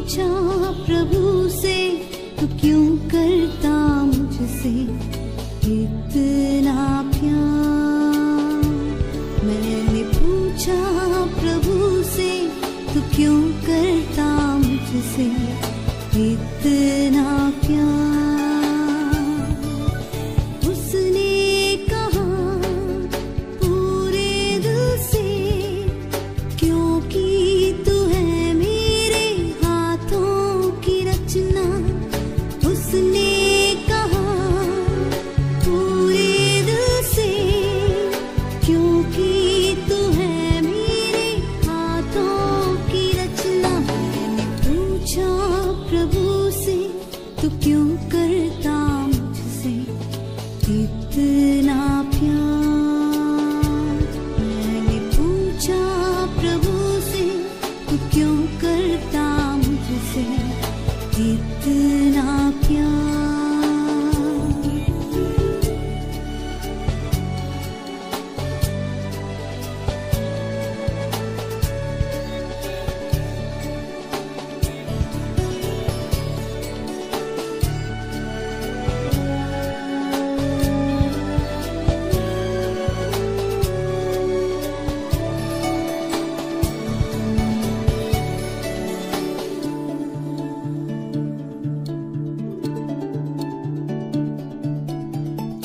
पूछा प्रभु से, तू क्यों करता मुझसे इतना प्यार। मैंने पूछा प्रभु से, तू क्यों करता मुझसे इतना प्यार। उसने कहा पूरे दिल से, क्योंकि तू है मेरे हाथों की रचना। उसने कहा पूरे दिल से, क्योंकि तू है मेरे हाथों की रचना। मैंने पूछा प्रभु से, तू क्यों करता मुझसे इतना प्यार। मैंने पूछा प्रभु से, तू क्यों करता मुझसे इतना प्यार।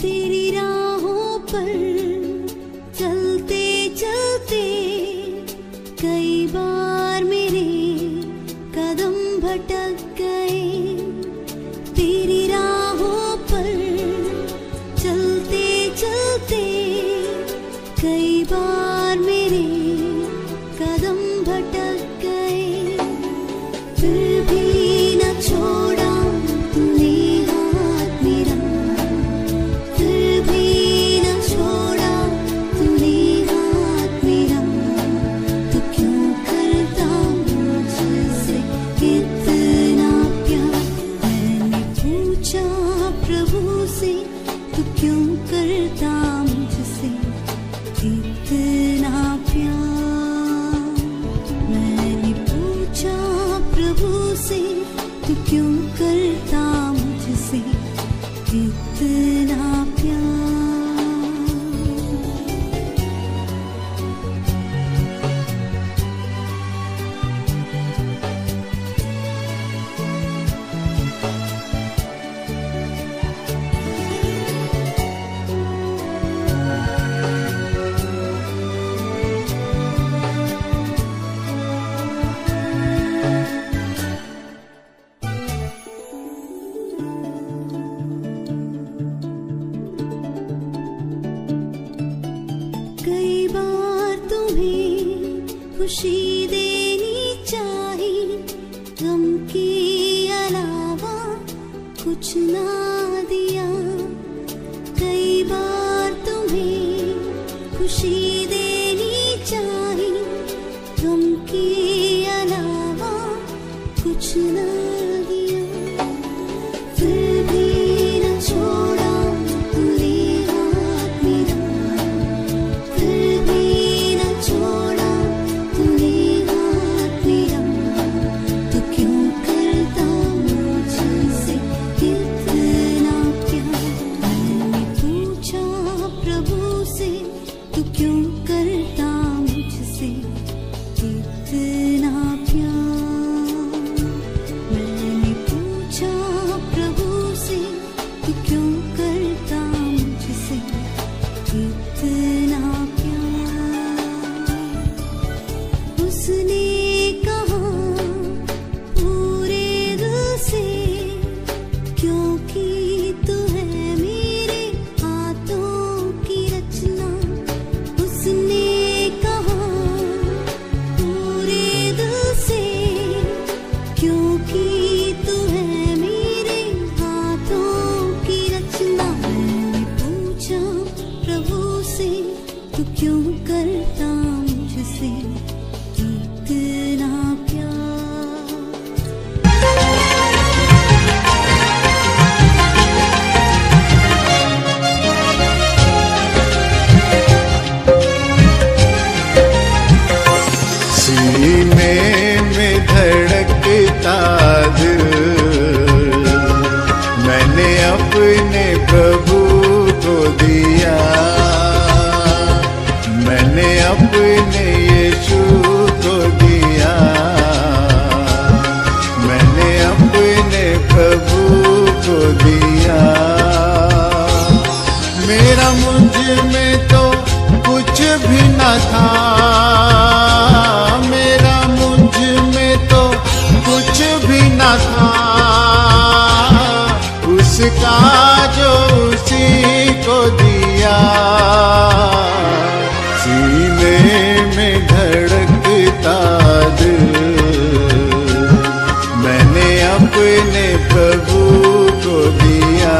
तेरी राहों पर चलते चलते कई बार मेरे कदम भटक गए। तेरी राहों पर चलते चलते कई बार मेरे कदम भटक गए। फिर भी न छोड़ा तूने हाथ मेरा, फिर भी न छोड़ा तूने हाथ मेरा। तू क्यों करता मुझसे इतना प्यार। मैंने पूछा प्रभु से, तू क्यों करता मुझसे इतना प्यार। मैंने पूछा प्रभु से, तू क्यों करता मुझसे इतना प्यार। कई बार तुम्हें खुशी देनी चाही, गम के अलावा कुछ ना दिया। कई बार तुम्हें खुशी देनी चाही, गम के अलावा कुछ ना दिया। फिर भी न छोड़ा तूने हाथ मेरा, फिर भी न छोड़ा तूने हाथ मेरा। तू क्यों करता मुझसे इतना प्यार। मैंने पूछा प्रभु से, तू क्यों करता मुझसे इतना प्यार। मैंने पूछा प्रभु से, तू क्यों करता मुझसे इतना प्यार। उसने कहा पूरे दिल से, क्योंकि तू है मेरे हाथों की रचना। उसने कहा पूरे दिल से, क्योंकि तू है मेरे हाथों की रचना। मैंने पूछा प्रभु से, तू क्यों करता मुझसे इतना प्यार। सीने में धड़कता भी न था, मेरा मुझ में तो कुछ भी न था, उसका जो उसी को दिया, सीने में धड़कता दिल मैंने अपने प्रभु को दिया,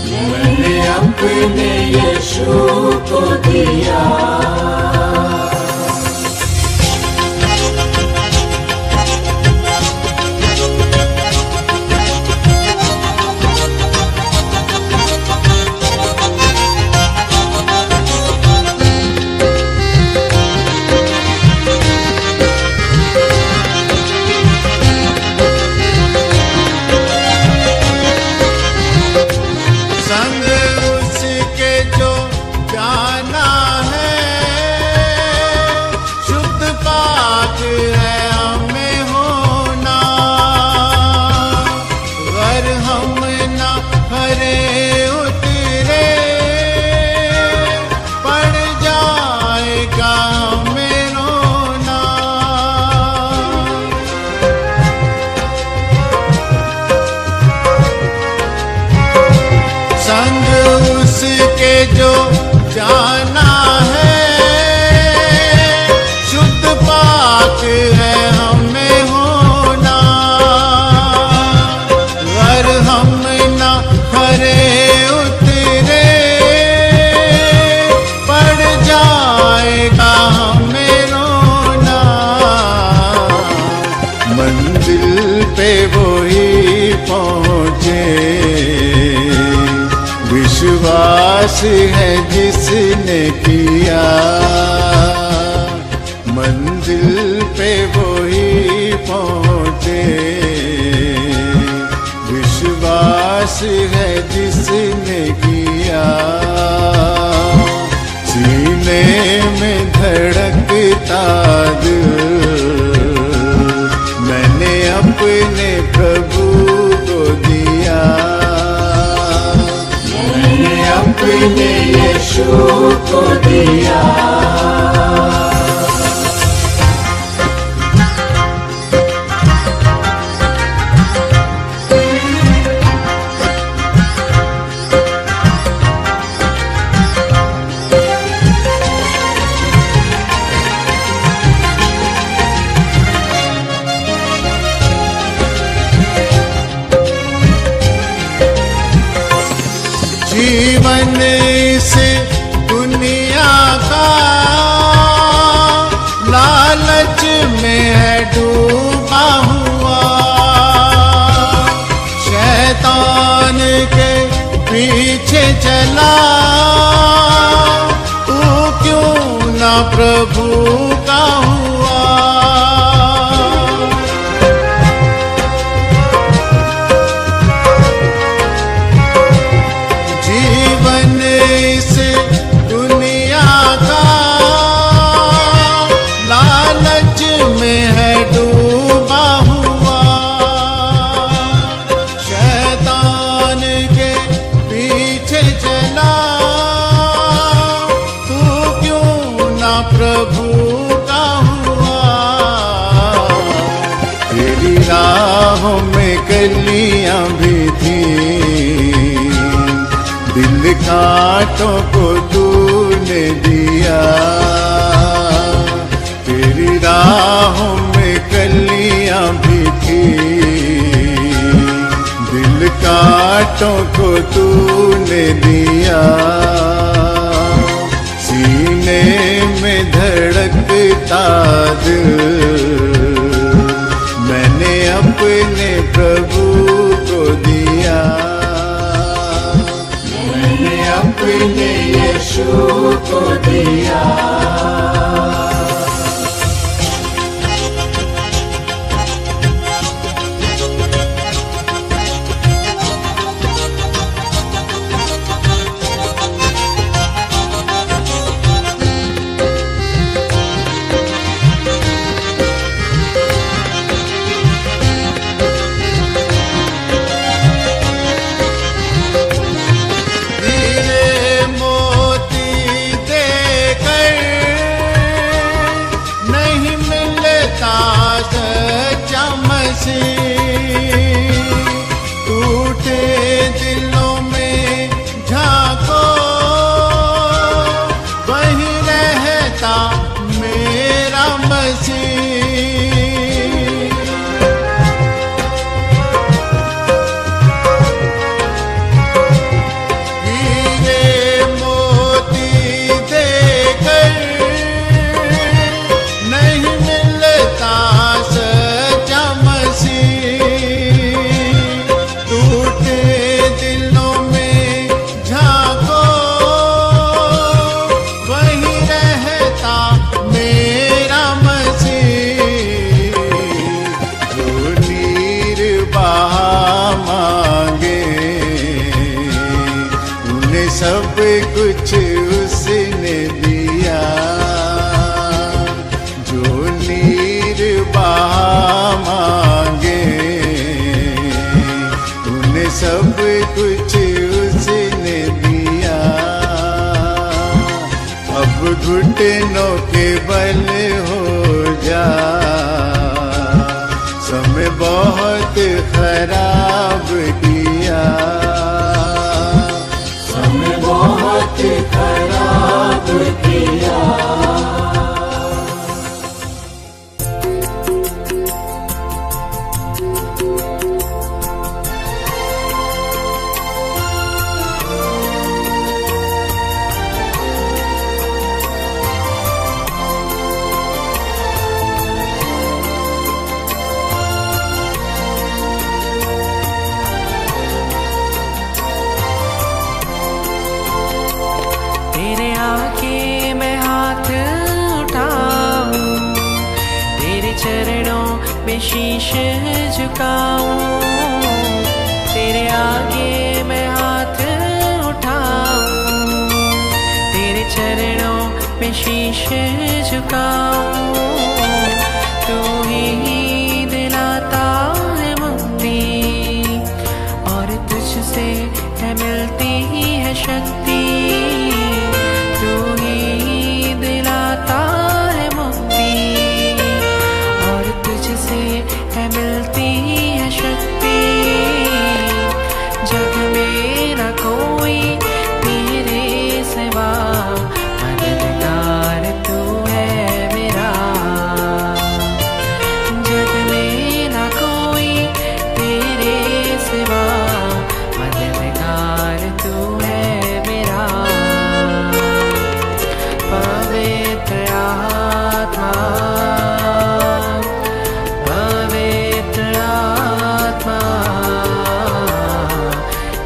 मैंने अपने यीशु को दिया। संग उसके जो जाना है, शुद्ध पाक है हमें होना, अगर हम न हरे उतरे पड़ जाएगा हमें रोना। संग उसके जो जाना है, शुद्ध पाक है हमें होना, अगर हम न हरे उतरे पड़ जाएगा हमें रोना। मंजिल पे वो ही पहुँचे, विश्वास है जिसने किया, मंजिल पे वो ही पहुँचे, विश्वास है जिसने किया, सीने में धड़कता दिल मैंने अपने प्रभु को दिया, अपने यीशु को दिया। जीवन इस दुनिया का लालच में है डूबा हुआ, शैतान के पीछे चला, तू क्यों ना प्रभु का हुआ। जीवन इस दुनिया का लालच में है डूबा हुआ, शैतान के पीछे चला, तू क्यों ना प्रभु का हुआ। तेरी राहों में कलियां भी थी, दिल कांटों को तूने दिया, तेरी राहों में कलियां भी थी, दिल कांटों को तूने दिया, सीने में धड़कता दिल मैंने अपने प्रभु को दिया, अपने यीशु को दिया। कुछ उसने दिया, जो नीर बहा मांगे उन्हें सब कुछ उसने दिया। अब घुटनों के बल हो जा, समय बहुत खराब किया, समय बहुत खराब किया। तेरे आगे मैं हाथ उठाऊं, तेरे चरणों में शीश झुकाऊं। तेरे आगे मैं हाथ उठाऊं, तेरे चरणों में शीश झुकाऊं। तू ही दिलाता है मुक्ति, और तुझसे है मिलती है शक्ति। तू ही दिलाता है मुक्ति, और तुझसे है मिलती है शक्ति। जग में न कोई तेरे सिवा, मददगार तू है मेरा। जग में न कोई तेरे सिवा, मददगार तू है मेरा। पवित्र आत्मा, पवित्र आत्मा,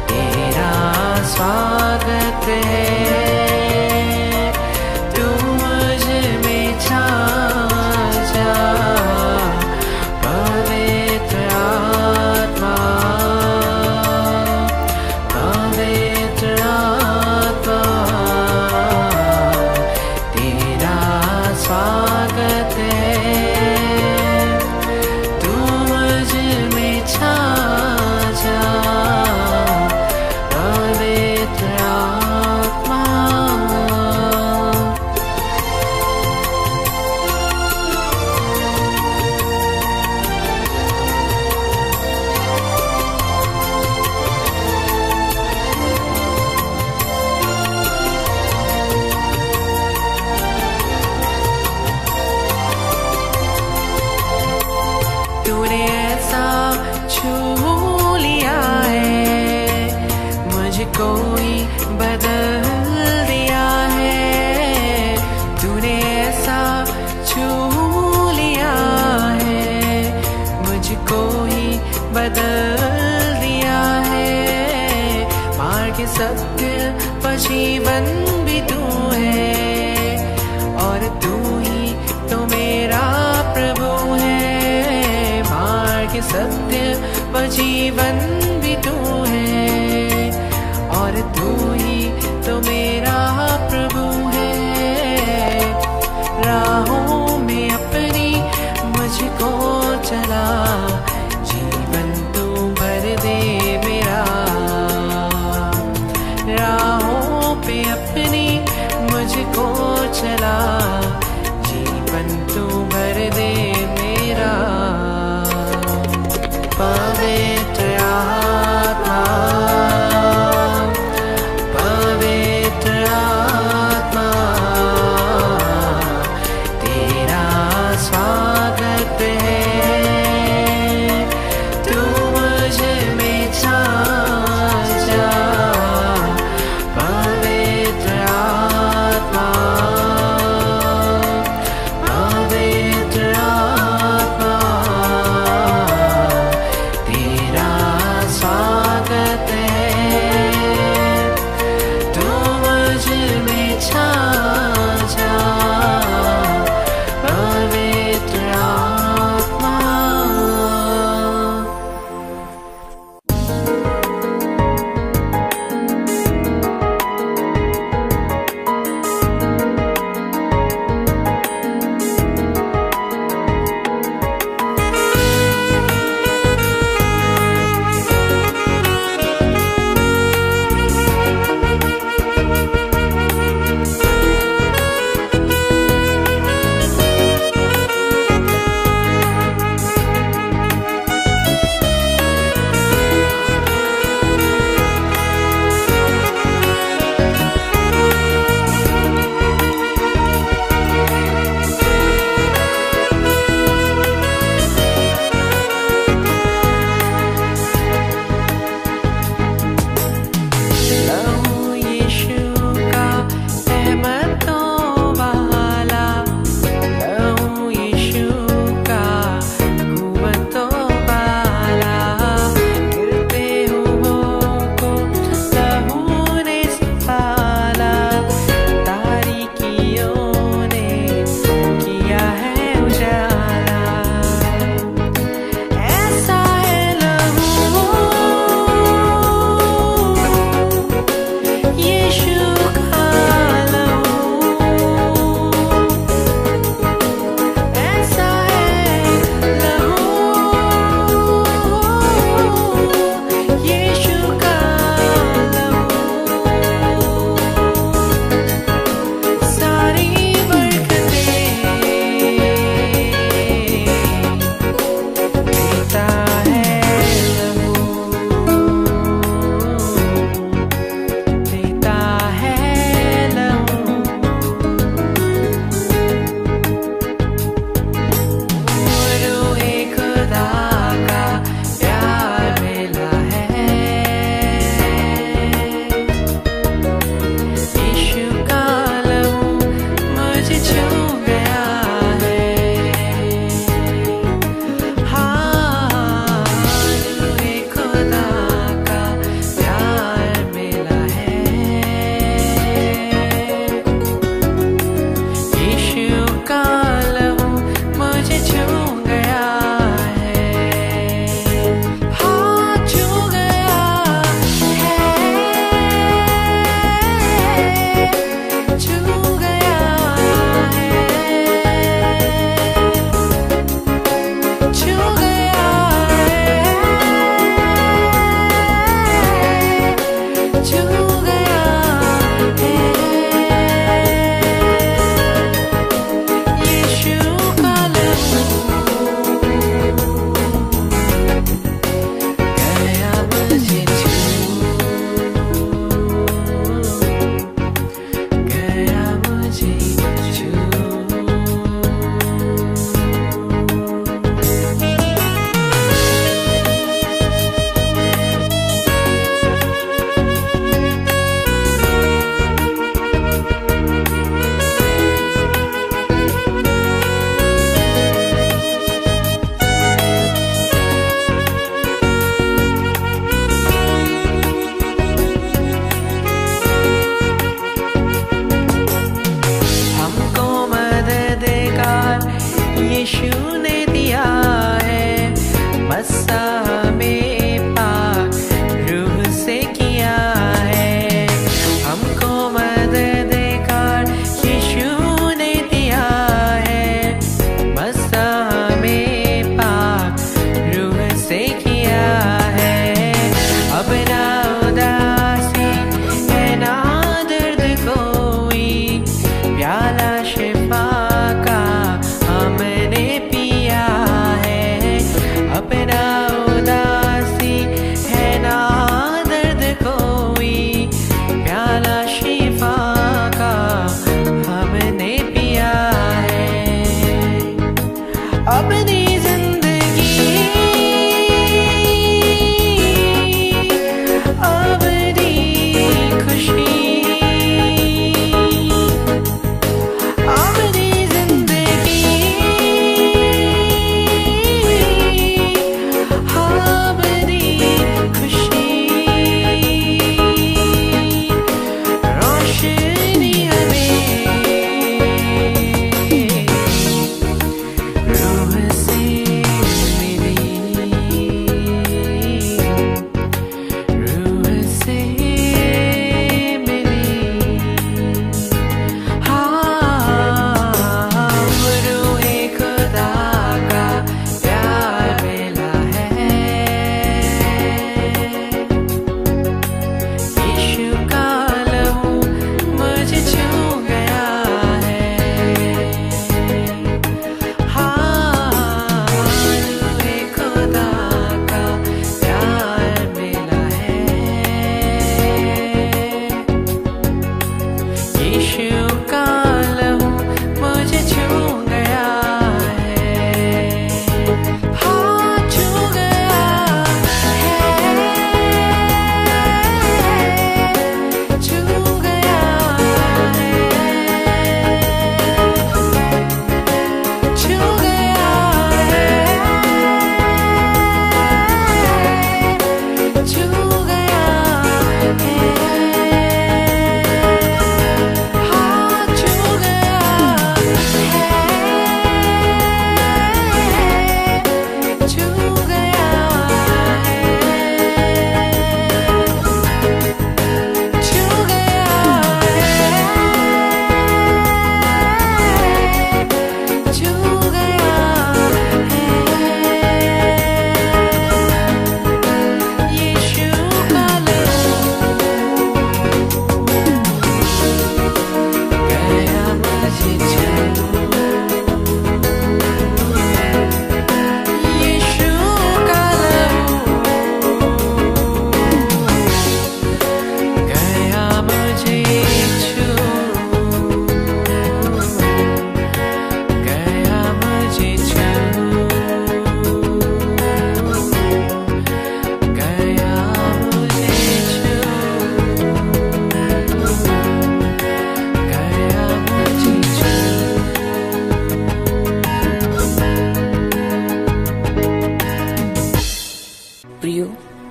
तेरा स्वागत है। तू मुझ में छा जा, पवित्र आत्मा, पवित्र आत्मा, तेरा स्वागत है। तू मुझ में छा जा, पवित्र आत्मा। तूने ऐसा छू लिया है, मुझको ही बदल दिया है। तूने ऐसा छू लिया है, मुझको ही बदल दिया है। मार्ग सत्य व जीवन भी तू है, और तू ही तो मेरा प्रभु है। मार्ग सत्य व जीवन भी तू है, और तू ही तो मेरा प्रभु है। राहों में अपनी मुझको चला, जीवन तू भर दे मेरा। राहों पे अपनी मुझको चला, जीवन तू भर दे मेरा। पवित्र मुझे छू। यीशु ने दिया है मस्सा में पाक रूह से किया है हमको मददगार। यीशु ने दिया है मस्सा में पाक रूह से किया है। अब ना उदासी है ना दर्द कोई, प्याला शिफा का हमने पिया है। अपना उदासी है ना दर्द कोई, प्याला शिफा का हमने पिया है। अपनी जिंदगी अपनी खुशी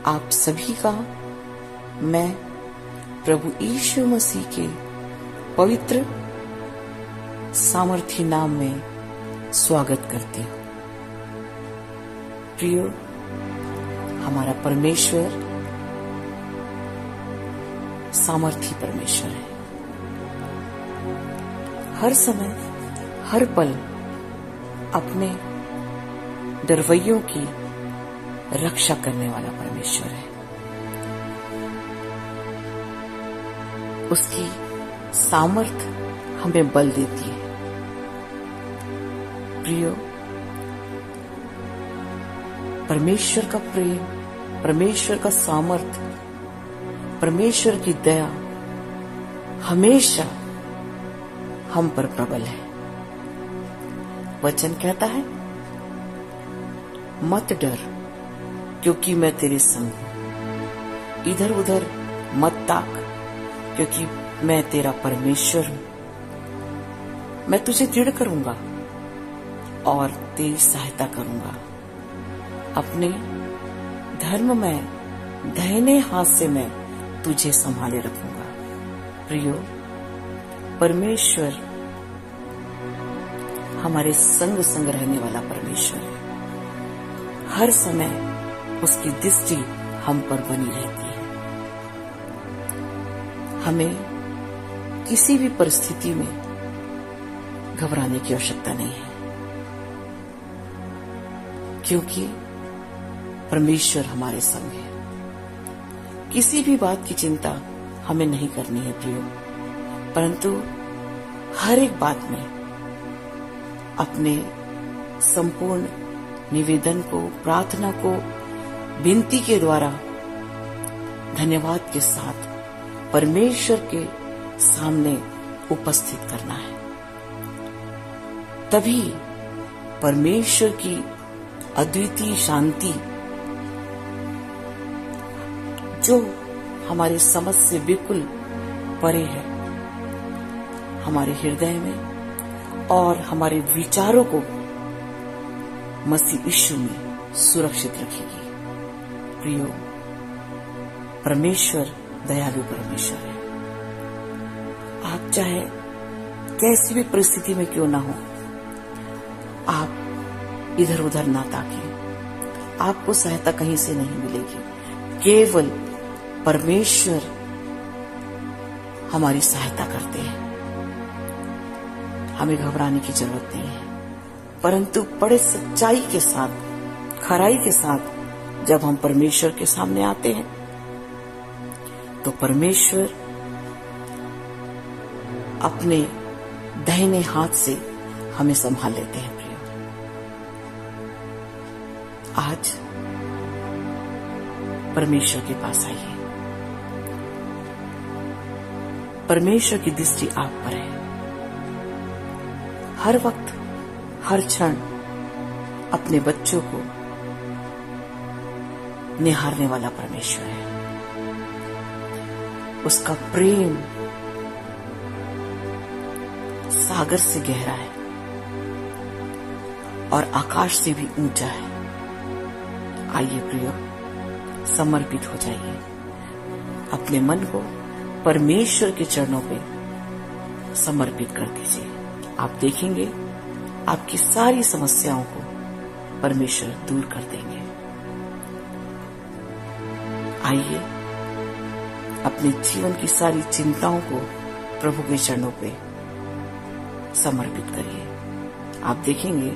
आप सभी का मैं प्रभु यीशु मसीह के पवित्र सामर्थी नाम में स्वागत करती हूँ। प्रियो, हमारा परमेश्वर सामर्थी परमेश्वर है। हर समय हर पल अपने डरवैयों की रक्षा करने वाला परमेश्वर है। उसकी सामर्थ हमें बल देती है। प्रियो, परमेश्वर का प्रेम, परमेश्वर का सामर्थ, परमेश्वर की दया हमेशा हम पर प्रबल है। वचन कहता है, मत डर क्योंकि मैं तेरे संग हूं। इधर उधर मत ताक क्योंकि मैं तेरा परमेश्वर हूं। मैं तुझे दृढ़ करूंगा और तेरी सहायता करूंगा। अपने धर्म में दाहिने हाथ से मैं तुझे संभाले रखूंगा। प्रियो, परमेश्वर हमारे संग संग रहने वाला परमेश्वर है। हर समय उसकी दृष्टि हम पर बनी रहती है। हमें किसी भी परिस्थिति में घबराने की आवश्यकता नहीं है, क्योंकि परमेश्वर हमारे संग है। किसी भी बात की चिंता हमें नहीं करनी है प्रियो, परंतु हर एक बात में अपने संपूर्ण निवेदन को, प्रार्थना को, विनती के द्वारा धन्यवाद के साथ परमेश्वर के सामने उपस्थित करना है। तभी परमेश्वर की अद्वितीय शांति, जो हमारे समझ से बिल्कुल परे है, हमारे हृदय में और हमारे विचारों को मसीह यीशु में सुरक्षित रखेगी। प्रियो, परमेश्वर दयालु परमेश्वर है। आप चाहे कैसी भी परिस्थिति में क्यों ना हो, आप इधर उधर ना ताकें। आपको सहायता कहीं से नहीं मिलेगी, केवल परमेश्वर हमारी सहायता करते हैं। हमें घबराने की जरूरत नहीं है, परंतु बड़े सच्चाई के साथ, खराई के साथ जब हम परमेश्वर के सामने आते हैं तो परमेश्वर अपने दाहिने हाथ से हमें संभाल लेते हैं। प्रिय, आज परमेश्वर के पास आइए। परमेश्वर की दृष्टि आप पर है। हर वक्त, हर क्षण अपने बच्चों को निहारने वाला परमेश्वर है। उसका प्रेम सागर से गहरा है और आकाश से भी ऊंचा है। आइए प्रियो, समर्पित हो जाइए। अपने मन को परमेश्वर के चरणों पे समर्पित कर दीजिए। आप देखेंगे आपकी सारी समस्याओं को परमेश्वर दूर कर देंगे। आइए, अपने जीवन की सारी चिंताओं को प्रभु के चरणों पे समर्पित करिए। आप देखेंगे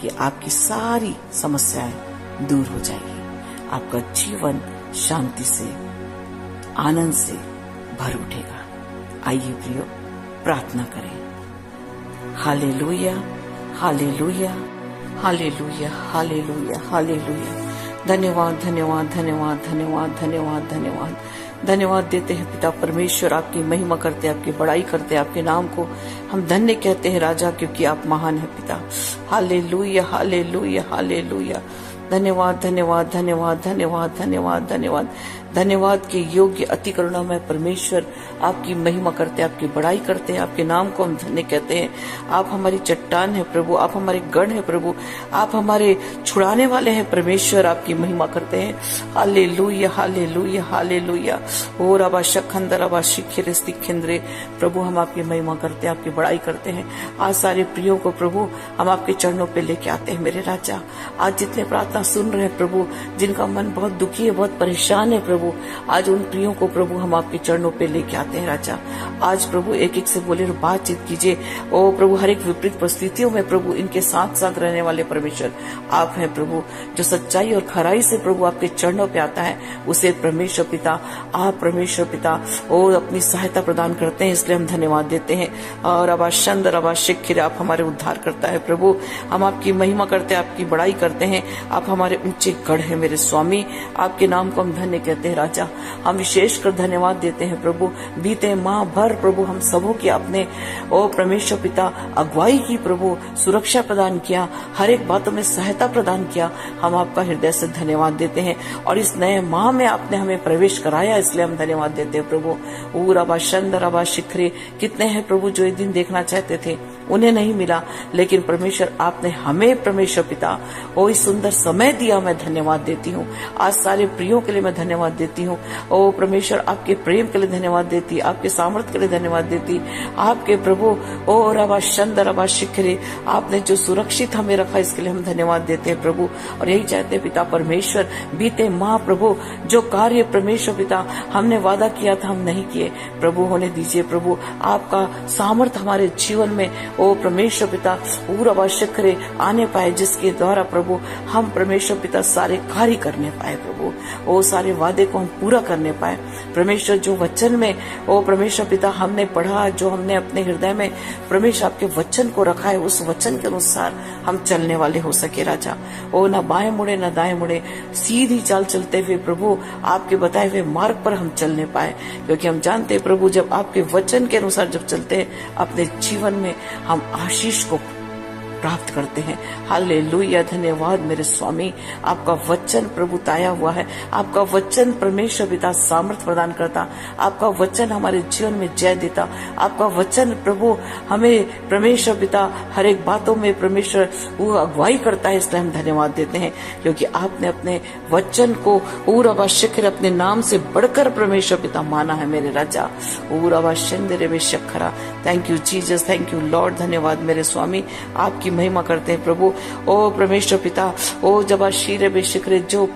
कि आपकी सारी समस्याएं दूर हो जाएगी। आपका जीवन शांति से, आनंद से भर उठेगा। आइए प्रियो, प्रार्थना करें। Hallelujah, hallelujah, hallelujah, hallelujah, hallelujah. धन्यवाद, धन्यवाद, धन्यवाद, धन्यवाद, धन्यवाद, धन्यवाद। धन्यवाद देते हैं पिता परमेश्वर, आपकी महिमा करते, आपकी बड़ाई करते, आपके नाम को हम धन्य कहते हैं राजा, क्योंकि आप महान है पिता। Hallelujah, hallelujah, hallelujah. धन्यवाद, धन्यवाद, धन्यवाद, धन्यवाद, धन्यवाद, धन्यवाद। धन्यवाद के योग्य अति करुणामय परमेश्वर, आपकी महिमा करते, आपकी बड़ाई करते हैं, आपके नाम को हम धन्य कहते हैं। आप हमारी चट्टान है प्रभु, आप हमारे गढ़ है प्रभु, आप हमारे छुड़ाने वाले हैं परमेश्वर, आपकी महिमा करते हैं। Hallelujah, hallelujah, hallelujah. ओ रबा शखंदर रबा शिखिर स्तिखिंद्रे। प्रभु, हम आपकी महिमा करते हैं, आपकी बड़ाई करते हैं। आज सारे प्रियो को प्रभु हम आपके चरणों पे लेके आते हैं मेरे राजा। आज जितने प्रार्थना सुन रहे हैं प्रभु, जिनका मन बहुत दुखी है, बहुत परेशान है प्रभु, आज उन प्रियों को प्रभु हम आपके चरणों पे लेके आते हैं राजा। आज प्रभु एक एक से बोले बातचीत कीजिए। ओ प्रभु, हर एक विपरीत परिस्थितियों में प्रभु इनके साथ साथ रहने वाले परमेश्वर आप हैं प्रभु। जो सच्चाई और खराई से प्रभु आपके चरणों पे आता है, उसे परमेश्वर पिता, आप परमेश्वर पिता ओ अपनी सहायता प्रदान करते हैं, इसलिए हम धन्यवाद देते हैं। और अब शंदर अब शिखिर, आप हमारे उद्धार करता है प्रभु। हम आपकी महिमा करते हैं, आपकी बड़ाई करते हैं। आप हमारे ऊंचे गढ़ है मेरे स्वामी, आपके नाम को हम धन्य कहते हैं। देते हैं राजा, हम विशेष कर धन्यवाद देते हैं प्रभु। बीते माह भर प्रभु हम सबों की अपने ओ परमेश्वर पिता अगुवाई की प्रभु, सुरक्षा प्रदान किया, हर एक बातों में सहायता प्रदान किया। हम आपका हृदय से धन्यवाद देते हैं और इस नए माह में आपने हमें प्रवेश कराया, इसलिए हम धन्यवाद देते हैं प्रभु। ऊराबा शंदराबा शिखरे, कितने हैं प्रभु जो ये दिन देखना चाहते थे, उन्हें नहीं मिला, लेकिन परमेश्वर आपने हमें परमेश्वर पिता ओ इस सुंदर समय दिया। मैं धन्यवाद देती हूँ। आज सारे प्रियों के लिए मैं धन्यवाद देती हूँ। ओ परमेश्वर आपके प्रेम के लिए धन्यवाद देती, आपके सामर्थ्य के लिए धन्यवाद देती, आपके प्रभु ओ रबा शंद रबा शिखरे, आपने जो सुरक्षित हमें रखा इसके लिए हम धन्यवाद देते हैं प्रभु। और यही चाहते हैं पिता परमेश्वर, बीते माह प्रभु जो कार्य परमेश्वर पिता हमने वादा किया था हम नहीं किए प्रभु, होने दीजिए प्रभु। आपका सामर्थ्य हमारे जीवन में ओ परमेश्वर पिता पूरा आवश्यक करे आने पाए, जिसके द्वारा प्रभु हम परमेश्वर पिता सारे कार्य करने पाए प्रभु, ओ सारे वादे को हम पूरा करने पाए परमेश्वर। जो वचन में ओ परमेश्वर पिता हमने पढ़ा, जो हमने अपने हृदय में परमेश्वर आपके वचन को रखा है, उस वचन के अनुसार हम चलने वाले हो सके राजा। ओ न बाएं मुड़े न दाएं मुड़े, सीधी चाल चलते हुए प्रभु आपके बताए हुए मार्ग पर हम चलने पाए, क्योंकि हम जानते हैं प्रभु जब आपके वचन के अनुसार जब चलते हैं अपने जीवन में हम आशीष को प्राप्त करते हैं। हालेलुया, धन्यवाद मेरे स्वामी। आपका वचन प्रभु ताया हुआ है, आपका वचन परमेश्वर पिता सामर्थ प्रदान करता, आपका वचन हमारे जीवन में जय देता, आपका वचन प्रभु हमें परमेश्वर पिता हर एक बातों में परमेश्वर वो अगुवाई करता है। इसलिए हम धन्यवाद देते हैं क्योंकि आपने अपने वचन को पूरा शिखर अपने नाम से बढ़कर परमेश्वर पिता माना है मेरे राजा। पूरा शिंदे शखरा, thank you Jesus, thank you lord. धन्यवाद मेरे स्वामी, आपकी महिमा करते हैं प्रभु। ओ परमेश्वर पिता, ओ जब शीरे बेशिखरे जो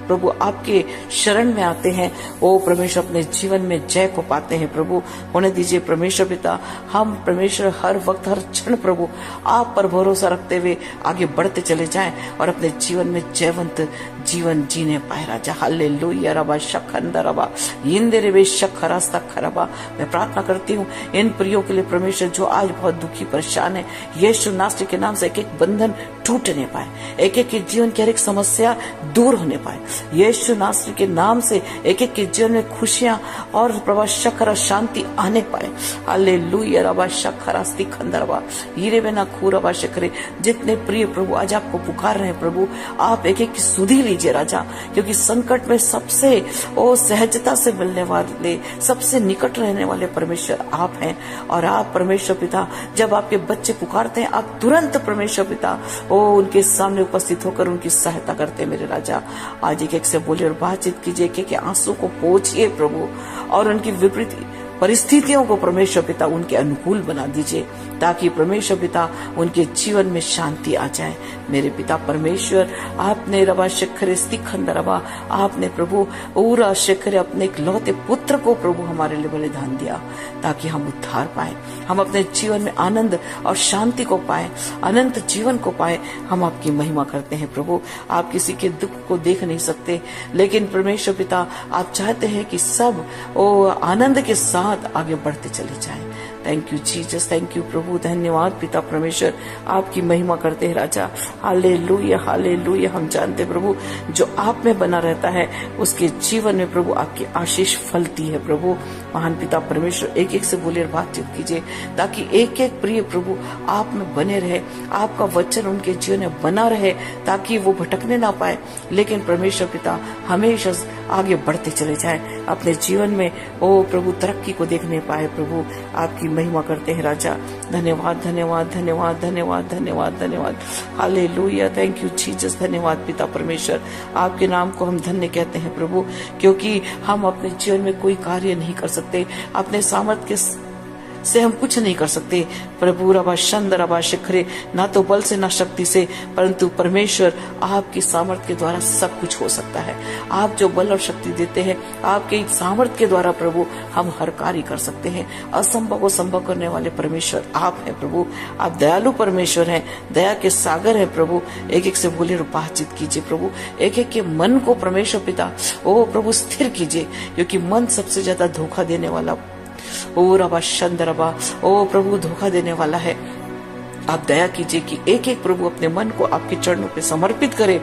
प्रभु आपके शरण में आते हैं, ओ परमेश्वर अपने जीवन में जय को पाते हैं प्रभु। होने दीजिए परमेश्वर पिता, हम परमेश्वर हर वक्त हर क्षण प्रभु आप पर भरोसा रखते हुए आगे बढ़ते चले जाएं और अपने जीवन में जयवंत जीवन जीने पाए राजा। हालेलुया रबा शखंदा रबा इंदे रे शखरास्ता खरबा। मैं प्रार्थना करती हूँ इन प्रियों के लिए परमेश्वर जो आज बहुत दुखी परेशान है, यीशु नासरी के नाम से एक एक बंधन टूटने पाए, एक एक के जीवन की हर एक समस्या दूर होने पाए, यीशु नासरी के नाम से एक एक के जीवन में खुशियां और प्रभु शखर शांति आने पाए। हालेलुया रबा शखरास्ती खंदरबा हीरे बिना खूरबा शखरे। जितने प्रिय प्रभु आज आपको पुकार रहे हैं प्रभु, आप एक एक की सुधि लीजिए राजा, क्योंकि संकट में सबसे ओ सहजता से मिलने वाले, सबसे निकट रहने वाले परमेश्वर आप हैं। और आप परमेश्वर पिता जब आपके बच्चे पुकारते हैं, आप तुरंत परमेश्वर पिता ओ उनके सामने उपस्थित होकर उनकी सहायता करते हैं मेरे राजा। आज एक एक से बोलिए और बातचीत कीजिए, एक आंसू को पोंछिए प्रभु, और उनकी विपरीत परिस्थितियों को परमेश्वर पिता उनके अनुकूल बना दीजिए, ताकि परमेश्वर पिता उनके जीवन में शांति आ जाए। मेरे पिता परमेश्वर, आपने रबा शिखर स्तिखंद रबा, आपने प्रभु पूरा शिखर अपने इकलौते पुत्र को प्रभु हमारे लिए बलिदान दिया, ताकि हम उद्धार पाए, हम अपने जीवन में आनंद और शांति को पाए, अनंत जीवन को पाए। हम आपकी महिमा करते हैं प्रभु। आप किसी के दुख को देख नहीं सकते, लेकिन परमेश्वर पिता आप चाहते हैं कि सब ओ आनंद के साथ आगे बढ़ते चले जाएं। Thank you Jesus, thank you प्रभु। धन्यवाद पिता परमेश्वर, आपकी महिमा करते हैं राजा। Hallelujah hallelujah. हम जानते प्रभु जो आप में बना रहता है उसके जीवन में प्रभु आपकी आशीष फलती है प्रभु। महान पिता परमेश्वर, एक एक से बोलिए बातचीत कीजिए, ताकि एक एक प्रिय प्रभु आप में बने रहे, आपका वचन उनके जीवन में बना रहे, ताकि वो भटकने ना पाए, लेकिन परमेश्वर पिता हमेशा आगे बढ़ते चले जाए, अपने जीवन में ओ प्रभु तरक्की को देखने पाए प्रभु। आपकी महिमा करते हैं राजा। धन्यवाद धन्यवाद धन्यवाद धन्यवाद धन्यवाद धन्यवाद। Hallelujah, thank you Jesus. धन्यवाद पिता परमेश्वर, आपके नाम को हम धन्य कहते हैं प्रभु, क्योंकि हम अपने जीवन में कोई कार्य नहीं कर सकते, अपने सामर्थ्य से हम कुछ नहीं कर सकते प्रभु। रबा शंद रबा शिखरे, ना तो बल से ना शक्ति से, परंतु परमेश्वर आपकी सामर्थ्य के द्वारा सब कुछ हो सकता है। आप जो बल और शक्ति देते हैं, आपके सामर्थ्य के द्वारा प्रभु हम हर कार्य कर सकते हैं। असंभव को संभव करने वाले परमेश्वर आप हैं प्रभु। आप दयालु परमेश्वर हैं, दया के सागर हैं प्रभु। एक एक से बोले और बातचीत कीजिए प्रभु, एक एक के मन को परमेश्वर पिता ओ प्रभु स्थिर कीजिए, क्योंकि मन सबसे ज्यादा धोखा देने वाला ओ रबा शंद रबा ओ प्रभु धोखा देने वाला है। आप दया कीजिए कि एक एक प्रभु अपने मन को आपके चरणों पे समर्पित करे,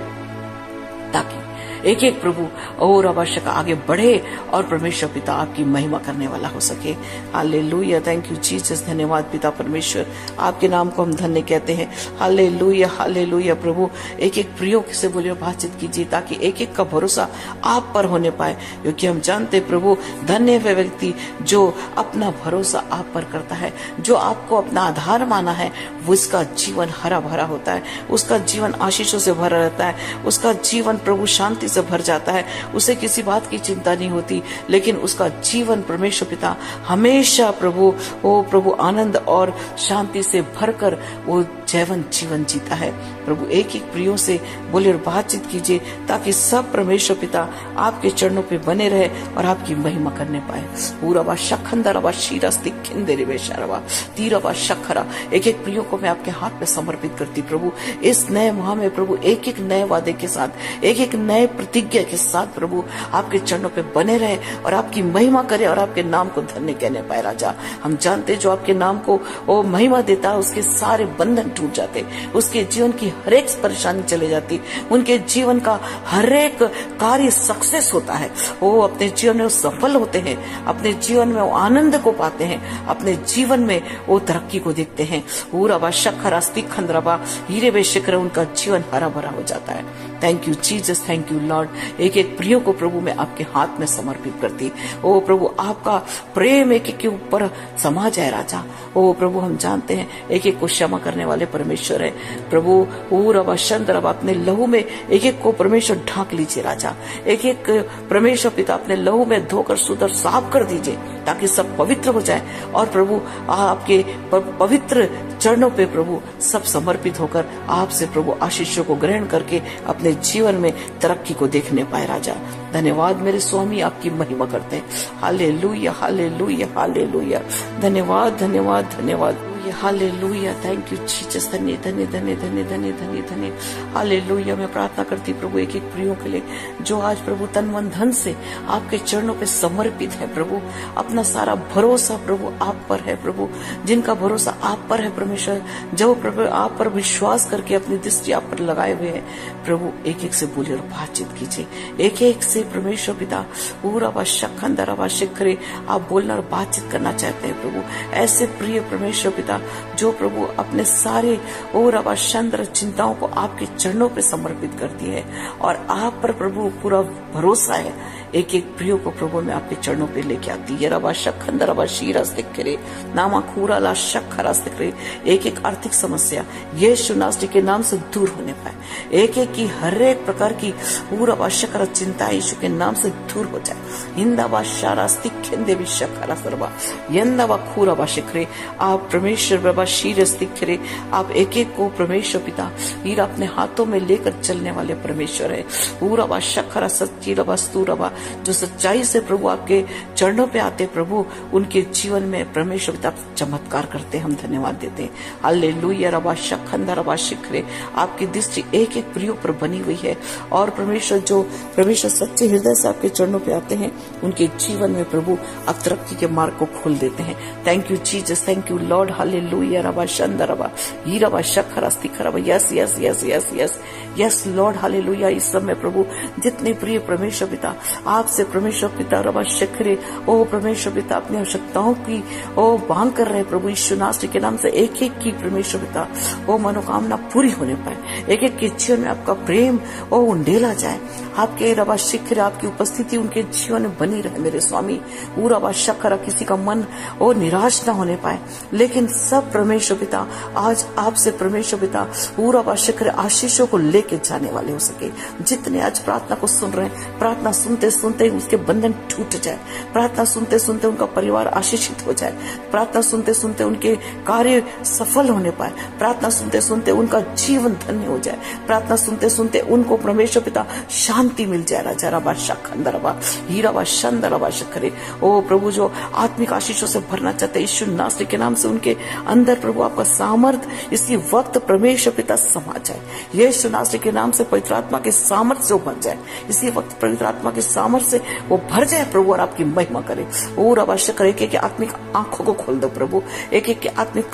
ताकि एक एक प्रभु और आवश्यक आगे बढ़े और परमेश्वर पिता आपकी महिमा करने वाला हो सके। Hallelujah, thank you Jesus. धन्यवाद पिता परमेश्वर, आपके नाम को हम धन्य कहते हैं। हालेलुया हालेलुया प्रभु, एक एक प्रियो से बोलिए बातचीत कीजिए ताकि एक एक का भरोसा आप पर होने पाए, क्योंकि हम जानते प्रभु धन्य है व्यक्ति जो अपना भरोसा आप पर करता है, जो आपको अपना आधार माना है, वो इसका जीवन हरा भरा होता है, उसका जीवन आशीषों से भरा रहता है, उसका जीवन प्रभु शांति से भर जाता है, उसे किसी बात की चिंता नहीं होती, लेकिन उसका जीवन परमेश्वर पिता हमेशा प्रभु वो प्रभु आनंद और शांति से भरकर वो जीवन जीता है। प्रभु एक एक प्रियो से बोले और बातचीत कीजिए ताकि सब परमेश्वर पिता आपके चरणों पे बने रहे और आपकी महिमा करने पाए। पूरा शखंदरवा शीरस्ति खिंदेरे बेशरवा तीरवा शखरा, एक एक प्रियो को मैं आपके हाथ में समर्पित करती प्रभु। इस नए माह में प्रभु एक एक नए वादे के साथ, एक एक नए प्रतिज्ञा के साथ प्रभु आपके चरणों पे बने रहे और आपकी महिमा करे और आपके नाम को धन्य कहने पाए। राजा हम जानते जो आपके नाम को वो महिमा देता है उसके सारे बंधन टूट जाते, उसके जीवन की हर एक परेशानी चले जाती, उनके जीवन का हर एक कार्य सक्सेस होता है, वो अपने जीवन में वो सफल होते हैं, अपने जीवन में वो आनंद को पाते हैं, अपने जीवन में वो तरक्की को देखते हैं। पूरा शखरा खंद्रबा हीरे बेशिकर उनका जीवन हरा भरा हो जाता है। Thank you Jesus, thank you Lord. एक एक प्रियो को प्रभु मैं आपके हाथ में समर्पित करती। ओ प्रभु आपका प्रेम एक एक के ऊपर समा जाए राजा। ओ प्रभु हम जानते हैं एक एक को क्षमा करने वाले परमेश्वर है प्रभु। ओ रबा शंद रबा अपने लहू में एक एक को परमेश्वर ढांक लीजिए राजा, एक एक परमेश्वर पिता अपने लहू में धोकर सुधर साफ कर दीजिए ताकि सब पवित्र हो जाए और प्रभु आपके पवित्र चरणों पे प्रभु सब समर्पित होकर आपसे प्रभु आशीषों को ग्रहण करके अपने जीवन में तरक्की को देखने पाए। राजा धन्यवाद मेरे स्वामी, आपकी महिमा करते हैं। हालेलुया हालेलुया हालेलुया, धन्यवाद धन्यवाद धन्यवाद, हालेलुया, थैंक यू जीसस। धन्य धन्य धन्य धन्य धन्य धन्य धन्य, हालेलुया। मैं प्रार्थना करती प्रभु एक एक प्रियों के लिए जो आज प्रभु तन मन धन से आपके चरणों पे समर्पित है प्रभु, अपना सारा भरोसा प्रभु आप पर है प्रभु, जिनका भरोसा आप पर है परमेश्वर, जो प्रभु आप पर विश्वास करके अपनी दृष्टि आप पर लगाए हुए है प्रभु, एक एक से बोलिए और बातचीत कीजिए, एक एक से परमेश्वर पिता पूरा शखंदरा शिखरे आप बोलना और बातचीत करना चाहते हैं प्रभु। ऐसे प्रिय परमेश्वर पिता जो प्रभु अपने सारे और अवचंद्र चिंताओं को आपके चरणों पे समर्पित करती है और आप पर प्रभु पूरा भरोसा है। एक एक प्रियो को प्रभु मैं आपके चरणों पे लेके आती है। रबा शखंदर रबा शीरा सिक्रे नामा खूरा ला शखरा सिक्रे, एक एक आर्थिक समस्या यीशु नासरी के नाम से दूर होने पाए, एक एक की हर एक प्रकार की पूरा शकर चिंता यीशु के नाम से दूर हो जाए। हिंदा शारा स्तिखेंदे भी शखरा सरबा यंदा खूरा शिखरे, आप परमेश्वर बाबा शीर स्तिखरे, आप एक एक को परमेश्वर पिता हीरा अपने हाथों में लेकर चलने वाले परमेश्वर है। पूरा शखरा सच्ची रबा स्तू रबा जो सच्चाई से प्रभु आपके चरणों पे आते प्रभु, उनके जीवन में परमेश्वर पिता चमत्कार करते, हम धन्यवाद देते हैं। हालेलुया रबा शखंदा रबा शिखरे, आपकी दृष्टि एक एक प्रियो पर बनी हुई है और परमेश्वर जो परमेश्वर सच्चे हृदय से आपके चरणों पे आते हैं उनके जीवन में प्रभु आप तरक्की के मार्ग को खोल देते हैं। Thank you Jesus, thank you lord. Hallelujah रबा शंदा रबा ही रबा शखरा स्तिखरा, yes yes yes yes yes yes lord. Hallelujah. इस समय प्रभु जितने प्रिय परमेश्वर पिता आपसे परमेश्वर पिता रबा शिखरे ओ परमेश्वर पिता अपनी आवश्यकताओं की ओ मांग कर रहे प्रभु यीशु नासरी के नाम से, एक एक की परमेश्वर पिता ओ मनोकामना पूरी होने पाए, एक एक के जीवन में आपका प्रेम ओ उंडेला जाए, आपके रबा शिखर आपकी उपस्थिति उनके जीवन में बनी रहे मेरे स्वामी। पूरा रबा शखरा किसी का मन ओ निराश न होने पाए, लेकिन सब परमेश्वर पिता आज आपसे परमेश्वर पिता पूरा रबा शिखर आशीषों को लेके जाने वाले हो सके। जितने आज प्रार्थना को सुन रहे हैं, प्रार्थना सुनते सुनते उसके बंधन टूट जाए, प्रार्थना सुनते सुनते उनका परिवार आशीषित हो जाए, प्रार्थना सुनते सुनते उनके कार्य सफल होने पाए, प्रार्थना सुनते सुनते उनका जीवन धन्य हो जाए, प्रार्थना सुनते सुनते उनको परमेश्वर पिता शांति मिल जाए। राजा रबा शखंदरबा हीराबा शंदरबा शखरे। ओ प्रभु, जो आत्मिक आशीषों से भरना चाहते यीशु नासरी के नाम से उनके अंदर प्रभु आपका सामर्थ इसी वक्त परमेश्वर पिता समा जाए। यीशु नासरी के नाम से पवित्र आत्मा के सामर्थ से भर जाए, इसी वक्त पवित्र आत्मा के सामर्थ से वो भर जाए प्रभु, और आपकी महिमा करे। ओ रबा शखरे, एक आत्मिक आंखों को खोल दो प्रभु, एक एक के आत्मिक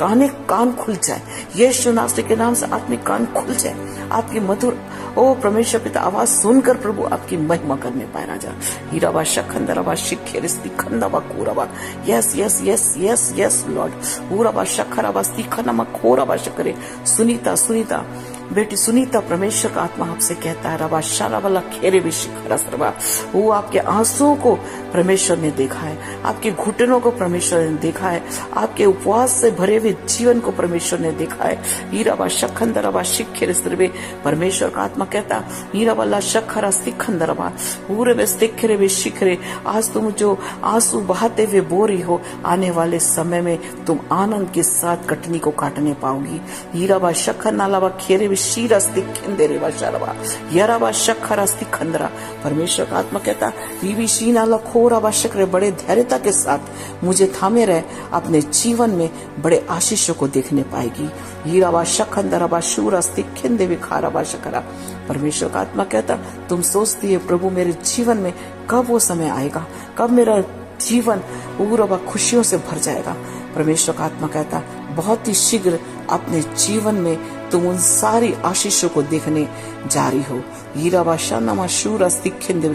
कान खुल जाए। यीशु नासरी के नाम से आत्मिक कान खुल जाए, आपकी मधुर ओ परमेश्वर पिता आवाज सुनकर प्रभु आपकी महिमा करने पाए राजा। हीराबा शखंदरबा शिखेर स्तिखंदबा कोरबा। Yes yes yes yes yes lord. ऊराबा शखरबा स्तिखनमा खोरबा शकरे। सुनीता बेटी सुनीता, परमेश्वर का आत्मा आपसे कहता है रबा शाराबला खेरे भी शिखरबा। वो आपके आंसुओं को परमेश्वर ने देखा है, आपके घुटनों को परमेश्वर ने देखा है, आपके उपवास से भरे हुए जीवन को परमेश्वर ने देखा है। हीराबा शखंदरबा शिखेर स्त्रबे, परमेश्वर का आत्मा कहता हीराबला शखरा स्तिखंदरबा पूरे में स्तिखरे भी शिखरे। आज तुम जो आंसू बहाते हुए बो रही हो, आने वाले समय में तुम आनंद के साथ कटनी को काटने पाओगी। हीराबा शखर नालाबा खेरे शीरा स्तिखंदरे बशरबा यराबा शखरा स्तिखंदरा। परमेश्वर का आत्मा कहता रीवी शीना लखोरा बशक्र, बड़े धैर्यता के साथ मुझे थामे रहे, अपने जीवन में बड़े आशीषों को देखने पाएगी। हीराबा शखंदरबा शूरा स्तिखंदे विखारा बशकरा। परमेश्वर का आत्मा कहता तुम सोचती है प्रभु मेरे जीवन में कब वो समय आएगा, कब मेरा जीवन पूरा खुशियों से भर जाएगा। परमेश्वर का आत्मा कहता बहुत ही शीघ्र अपने जीवन में तुम उन सारी आशीषों को देखने जा रही हो। हीराबा शानमा शूरा स्तिखंदे।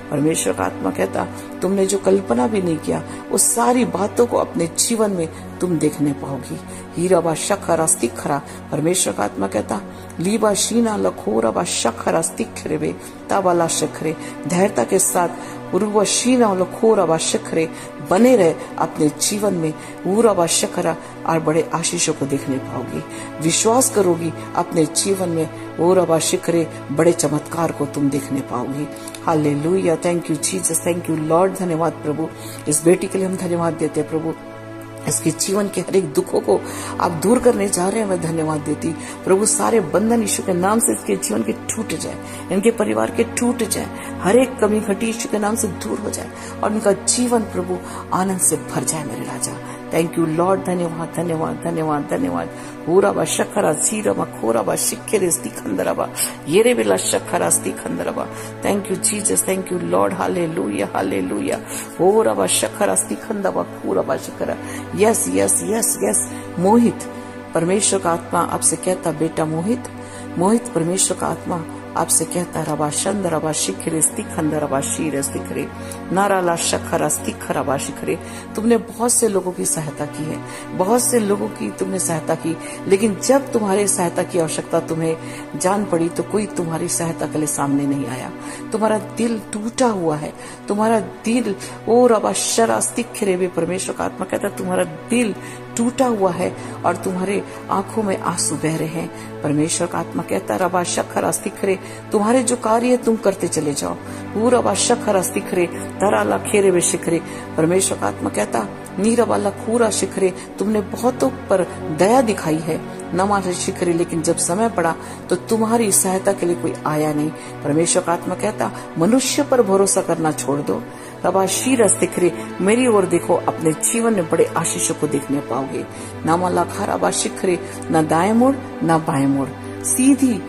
परमेश्वर का आत्मा कहता तुमने जो कल्पना भी नहीं किया उस सारी बातों को अपने जीवन में तुम देखने पाओगी। हीराबा शखरा स्तिखरा। परमेश्वर का आत्मा कहता लीबा शीना लखोराबा शखरा स्तिखरे ताबाला शखरे। धैर्यता के साथ उर्वा शीना लखोराबा शखरे बने रहे अपने जीवन में उराबा शखरा, और बड़े आशीषों को देखने पाओगी। विश्वास करोगी अपने जीवन में उराबा शिखरे, बड़े चमत्कार को तुम देखने पाओगी। Hallelujah. Thank you Jesus, thank you lord. धन्यवाद प्रभु, इस बेटी के लिए हम धन्यवाद देते हैं प्रभु। इसके जीवन के हर एक दुखों को आप दूर करने जा रहे हैं, मैं धन्यवाद देती प्रभु। सारे बंधन यीशु के नाम से इसके जीवन के टूट जाए, इनके परिवार के टूट जाए, हर एक कमी घटी यीशु के नाम से दूर हो जाए, और इनका जीवन प्रभु आनंद से भर जाए मेरे राजा। Thank you lord. धन्यवाद धन्यवाद धन्यवाद धन्यवाद। ऊराबा शखरा सीराबा खोराबा शिखेरे स्तिखंदरबा येरे बेला शखरा स्तिखंदरबा। Thank you Jesus, thank you lord. Hallelujah hallelujah. ऊराबा शखरा स्तिखंदरबा खोराबा शखरा। Yes yes yes yes. Mohit, परमेश्वर का आत्मा आपसे कहता बेटा मोहित परमेश्वर का आत्मा आपसे कहता रबा शंद रबा शिखरे स्तिखंद रबा शीर स्तिखरे नाराला शखरा स्तिखरबा शिखरे। तुमने बहुत से लोगों की सहायता की है, बहुत से लोगों की तुमने सहायता की, लेकिन जब तुम्हारे सहायता की आवश्यकता तुम्हें जान पड़ी तो कोई तुम्हारी सहायता के लिए सामने नहीं आया। तुम्हारा दिल टूटा हुआ है, तुम्हारा दिल ओ रबा शरा स्तिखरे भी। परमेश्वर का आत्मा कहता तुम्हारा दिल टूटा हुआ है और तुम्हारे आंखों में आंसू बह रहे हैं। परमेश्वर का आत्मा कहता रबा शखरा स्तिखरे, तुम्हारे जो कार्य तुम करते चले जाओ। पूरा शखरा स्तिखरे तराला खेरे वे शिखरे। परमेश्वर का आत्मा कहता नीरवाला खूरा शिखरे, तुमने बहुतों पर दया दिखाई है नमाज शिखरे, लेकिन जब समय पड़ा तो तुम्हारी सहायता के लिए कोई आया नहीं। परमेश्वर का आत्मा कहता मनुष्य पर भरोसा करना छोड़ दो। रबा शीर स्तिखरे, मेरी ओर देखो, अपने जीवन में बड़े आशीषों को देखने पाओगे। नामाला खाराबा शिखरे, न दाएं मुड़ न बाएं मुड़, सीधी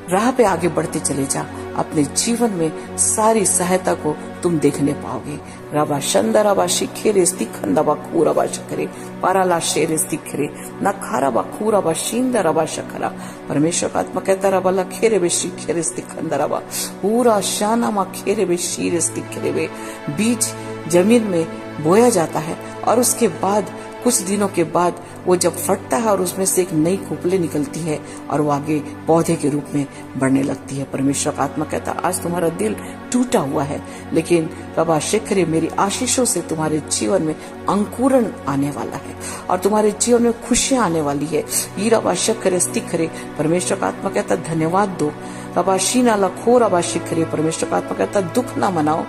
राह पे आगे बढ़ते चले जा। अपने जीवन में सारी सहायता को तुम देखने पाओगे। रबा शंदरबा शिखेरे स्तिखंदबा खूरबा शखरे पाराला शेर स्तिखरे न खाराबा खूरबा शिंदरबा शखरा। परमेश्वर का आत्मा कहता रबा लखेरे बे शिखेरे स्तिखंदरबा पूरा शाना मा खेरे बे शीर स्तिखरे बे। बीज जमीन में बोया जाता है और उसके बाद कुछ दिनों के बाद वो जब फटता है और उसमें से एक नई खोपली निकलती है और वो आगे पौधे के रूप में बढ़ने लगती है। परमेश्वर का आत्मा कहता आज तुम्हारा दिल टूटा हुआ है, लेकिन रबा शिखरे मेरी आशीषों से तुम्हारे जीवन में अंकुरण आने वाला है और तुम्हारे जीवन में खुशियां आने वाली है। ये रबा शिखरे स्तिखरे, परमेश्वर का आत्मा कहता धन्यवाद दो। रबा शीना लखो रबा शिखरे, परमेश्वर का आत्मा कहता दुख ना मनाओ।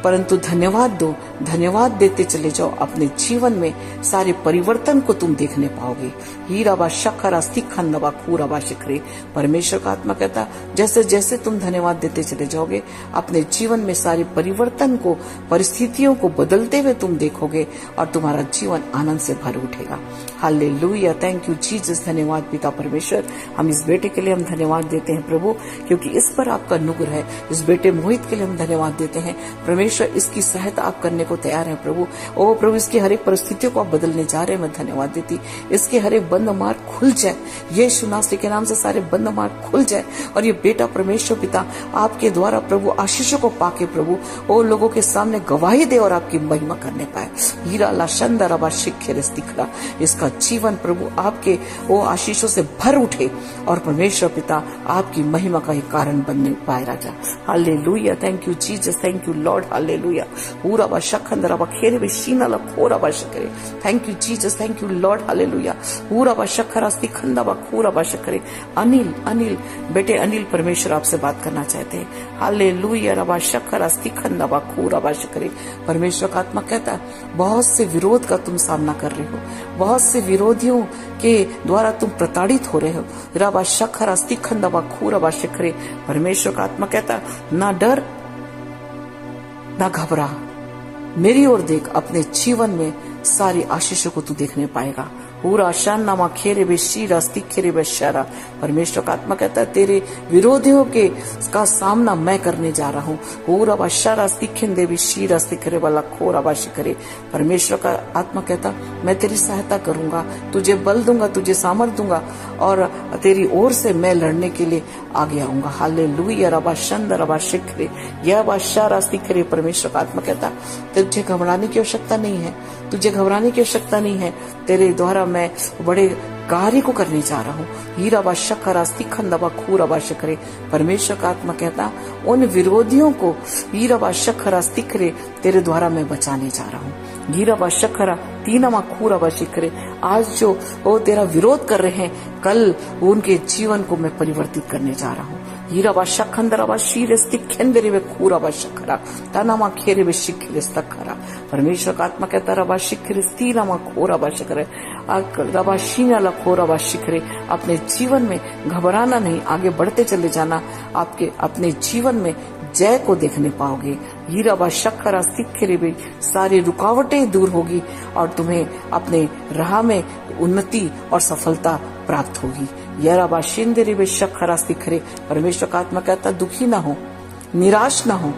परंतु धन्यवाद दो, धन्यवाद देते चले जाओ। अपने जीवन में सारे परिवर्तन को तुम देखने पाओगे। हीराबा शखरा स्तिखंदबा खूराबा शिखरे। परमेश्वर का आत्मा कहता जैसे जैसे तुम धन्यवाद देते चले जाओगे, अपने जीवन में सारे परिवर्तन को, परिस्थितियों को बदलते हुए तुम देखोगे और तुम्हारा जीवन आनंद से भर उठेगा। Hallelujah, thank you Jesus. धन्यवाद पिता परमेश्वर, हम इस बेटे के लिए हम धन्यवाद देते हैं प्रभु, क्योंकि इस पर आपका अनुग्रह है। इस बेटे मोहित के लिए हम धन्यवाद देते हैं परमेश्वर, इसकी सहायता आप करने को तैयार है प्रभु। ओ प्रभु, इसकी हर एक परिस्थितियों को आप बदलने जा रहे हैं, मैं धन्यवाद देती। इसके हर एक बंद मार्ग खुल जाए, यीशु नासरी के नाम से सारे बंद मार्ग खुल जाए और ये बेटा परमेश्वर पिता आपके द्वारा प्रभु आशीषों को पाके प्रभु ओ लोगों के सामने गवाही दे और आपकी महिमा करने पाए। हीरा लाशंदर अबा शिखर दिखरा, इसका जीवन प्रभु आपके ओ आशीषों से भर उठे और परमेश्वर पिता आपकी महिमा का एक कारण बनने पाए राजा। Hallelujah, thank you Jesus, thank you lord. Hallelujah, पूरा बा शखंदर अबा खेरे बे शीना ला खोरा बा शकरे। Thank you Jesus, thank you lord. Hallelujah, पूरा बा शखरा स्तिखंदा बा खूरा बा शकरे। अनिल अनिल बेटे अनिल परमेश्वर आपसे बात करना चाहते हैं। हालेलुया, रबा शखरा स्तिखंदा बा खूरा बा शकरे। परमेश्वर का आत्मा कहता है बहुत से विरोध का तुम सामना कर रहे हो, बहुत से विरोधियों के द्वारा तुम प्रताड़ित हो रहे हो। रबा शखरा स्तिखंदा बा खूरा बा शकरे। परमेश्वर का आत्मा कहता ना डर ना घबरा, मेरी ओर देख, अपने जीवन में सारी आशीषों को तू देखने पाएगा। पूरा शाना खेरे बे शीरा स्तिखेरे बे शारा। परमेश्वर का आत्मा कहता है तेरे विरोधियों के का सामना मैं करने जा रहा हूँ। पूरा बाशारा स्तिखेन देवी शीरा स्तिखेरे वाला खोरा बाशी करे। परमेश्वर का आत्मा कहता मैं तेरी सहायता करूंगा, तुझे बल दूंगा, तुझे सामर्थ दूंगा और तेरी ओर से मैं लड़ने के लिए आगे आऊंगा। हालेलुया, रबा शंदर रबा शिखरे यह बाशारा स्तिखेरे। परमेश्वर का आत्मा कहता तुझे घबराने की आवश्यकता नहीं है, तुझे घबराने की आवश्यकता नहीं है। तेरे द्वारा मैं बड़े कार्य को करने जा रहा हूँ। हीरा बा शखरा स्तिखंदा बा खूरा बा शकरे। परमेश्वर का आत्मा कहता उन विरोधियों को हीरा बा शखरा स्तिखरे तेरे द्वारा मैं बचाने जा रहा हूँ। हीरा बा शखरा तीनमा खूरा बा शिखरे। आज जो वो तेरा विरोध कर रहे हैं, कल उनके जीवन को मैं परिवर्तित करने जा रहा हूँ। हीरा बा शखंदरा बा शीरे स्तिखेंदरे वे खूरा बा शखरा तानामा खेरे वे शिखरे स्तखरा। परमेश्वर का आत्मा कहता रबा शिखरे स्तीनामा खोरा बा शकरे रबा शीना ला खोरा बा शिखरे। अपने जीवन में घबराना नहीं, आगे बढ़ते चले जाना। आपके अपने जीवन में जय को देखने पाओगे। हीरा बा शखरा स्तिखेरे वे सारी रुकावटें दूर होगी और तुम्हें अपने राह में उन्नति और सफलता प्राप्त होगी। यरा बा शिंदरे वे शखरा स्तिखरे। परमेश्वर का आत्मा कहता दुखी ना हो, निराश ना हो,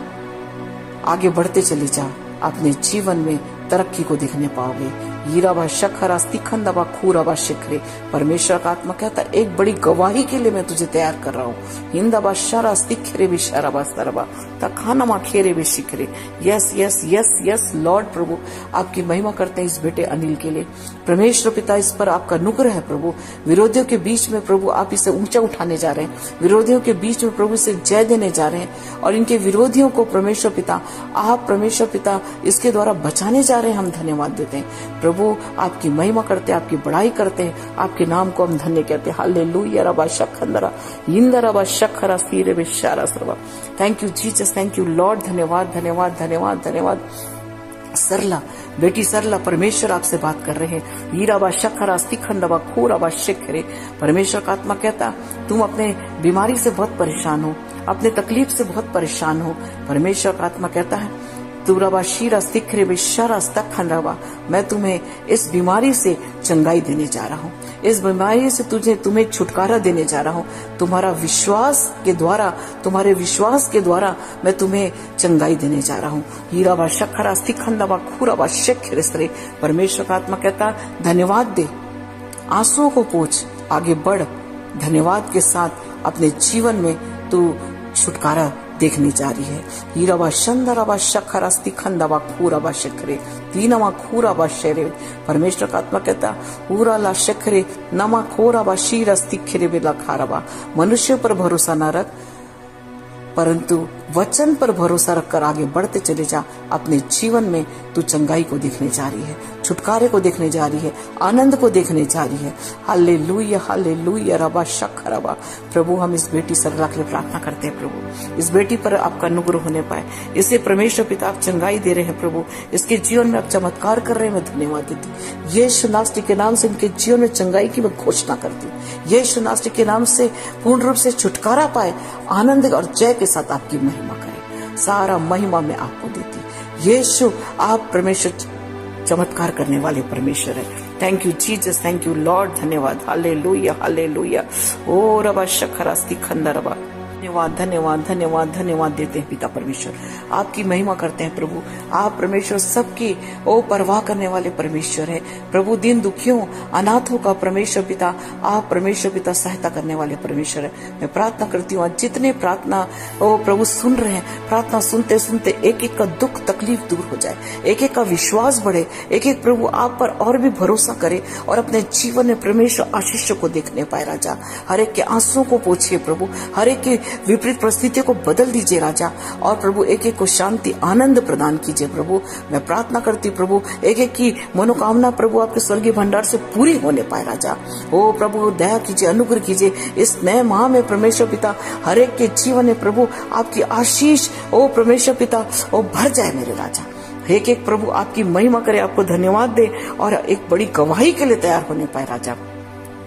आगे बढ़ते चले जा, अपने जीवन में तरक्की को देखने पाओगे। हीरा बा शखरा स्तिखंदा बा खूरा बा शिखरे। परमेश्वर का आत्मा कहता एक बड़ी गवाही के लिए मैं तुझे तैयार कर रहा हूँ। हिंदा बा शरा स्तिखेरे भी शरा बा सरबा तखाना मा खेरे भी शिखरे। Yes yes yes yes lord प्रभु आपकी महिमा करते हैं इस बेटे अनिल के लिए। परमेश्वर पिता इस पर आपका अनुग्रह है प्रभु। विरोधियों के बीच में प्रभु आप इसे ऊंचा उठाने जा रहे हैं, विरोधियों के बीच में प्रभु इसे जय देने जा रहे हैं और इनके विरोधियों को परमेश्वर पिता आप परमेश्वर पिता इसके द्वारा बचाने जा रहे हैं। हम धन्यवाद देते हैं प्रभु, आपकी महिमा करते हैं, आपकी बड़ाई करते हैं, आपके नाम को हम धन्य कहते हैं। हालेलुया, रबा शखंदरा इंदरा बा शखरा स्तीरे बे शारा सरवा। Thank you Jesus, thank you lord. धन्यवाद धन्यवाद धन्यवाद धन्यवाद। सरला बेटी सरला परमेश्वर आपसे बात कर रहे हैं। हीरा बा शखरा स्तिखंदा बा खूरा बा शिखरे। परमेश्वर का आत्मा कहता तुम अपने बीमारी से बहुत परेशान हो, अपने तकलीफ से बहुत परेशान हो। परमेश्वर का आत्मा कहता है तुरबा शीरा स्तिखरे बेशारा स्तखंदवा, मैं तुम्हें इस बीमारी से चंगाई देने जा रहा हूँ, इस बीमारी से तुम्हें छुटकारा देने जा रहा हूँ। तुम्हारा विश्वास के द्वारा, तुम्हारे विश्वास के द्वारा मैं तुम्हें चंगाई देने जा रहा हूँ। हीरा बा शखरा स्तिखंदवा खूरा बा शिखरे। परमेश्वर का आत्मा कहता धन्यवाद दे, आंसुओं को पोंछ, आगे बढ़। धन्यवाद के साथ अपने जीवन में तू छुटकारा देखने जा रही है। हीरा बा शंदरा बा शखरा स्तिखंदा बा खूरा बा शिखरे तीनमा खूरा बा शेरे। परमेश्वर का आत्मा कहता पूरा ला शिखरे नमा खोरा बा शीरा स्तिखरे बेला खारा बा। मनुष्य पर भरोसा न रख, परंतु वचन पर भरोसा रखकर आगे बढ़ते चले जा। अपने जीवन में तू चंगाई को देखने जा रही है, छुटकारे को देखने जा रही है, आनंद को देखने जा रही है। हालेलुया, हालेलुया, रबा शक रबा। प्रभु हम इस बेटी सरला के लिए प्रार्थना करते हैं प्रभु, इस बेटी पर आपका अनुग्रह होने पाए, इसे परमेश्वर पिता आप चंगाई दे रहे हैं प्रभु, इसके जीवन में आप चमत्कार कर रहे हैं। मैं धन्यवाद देती यीशु नासरी के नाम से इनके जीवन में चंगाई की मैं घोषणा करती हूँ। यीशु नासरी के नाम से पूर्ण रूप से छुटकारा पाए, आनंद और जय के साथ आपकी महिमा करें। सारा महिमा मैं आपको देती। यीशु आप परमेश्वर चमत्कार करने वाले परमेश्वर है। Thank you Jesus, thank you lord, धन्यवाद। Hallelujah, hallelujah. ओ रबा शखरास्ती खंदा रबा। धन्यवाद, धन्यवाद, धन्यवाद, धन्यवाद देते हैं पिता परमेश्वर, आपकी महिमा करते हैं प्रभु। आप परमेश्वर सबकी ओ परवाह करने वाले परमेश्वर है प्रभु। दिन दुखियों अनाथों का परमेश्वर पिता आप परमेश्वर पिता सहायता करने वाले परमेश्वर है। मैं प्रार्थना करती हूँ आज जितने प्रार्थना ओ प्रभु सुन रहे हैं, प्रार्थना सुनते सुनते एक एक का दुख तकलीफ दूर हो जाए, एक एक का विश्वास बढ़े, एक एक प्रभु आप पर और भी भरोसा करे और अपने जीवन में परमेश्वर आशीष को देखने पाए राजा। हर एक के आंसुओं को पोछिए प्रभु, हर एक के विपरीत परिस्थितियों को बदल दीजिए राजा, और प्रभु एक एक को शांति आनंद प्रदान कीजिए प्रभु। मैं प्रार्थना करती प्रभु एक एक की मनोकामना प्रभु आपके स्वर्गीय भंडार से पूरी होने पाए राजा। ओ प्रभु दया कीजिए, अनुग्रह कीजिए इस नए माह में परमेश्वर पिता, हर एक के जीवन में प्रभु आपकी आशीष ओ परमेश्वर पिता ओ भर जाए मेरे राजा। एक एक प्रभु आपकी महिमा करे, आपको धन्यवाद दे और एक बड़ी गवाही के लिए तैयार होने पाए राजा।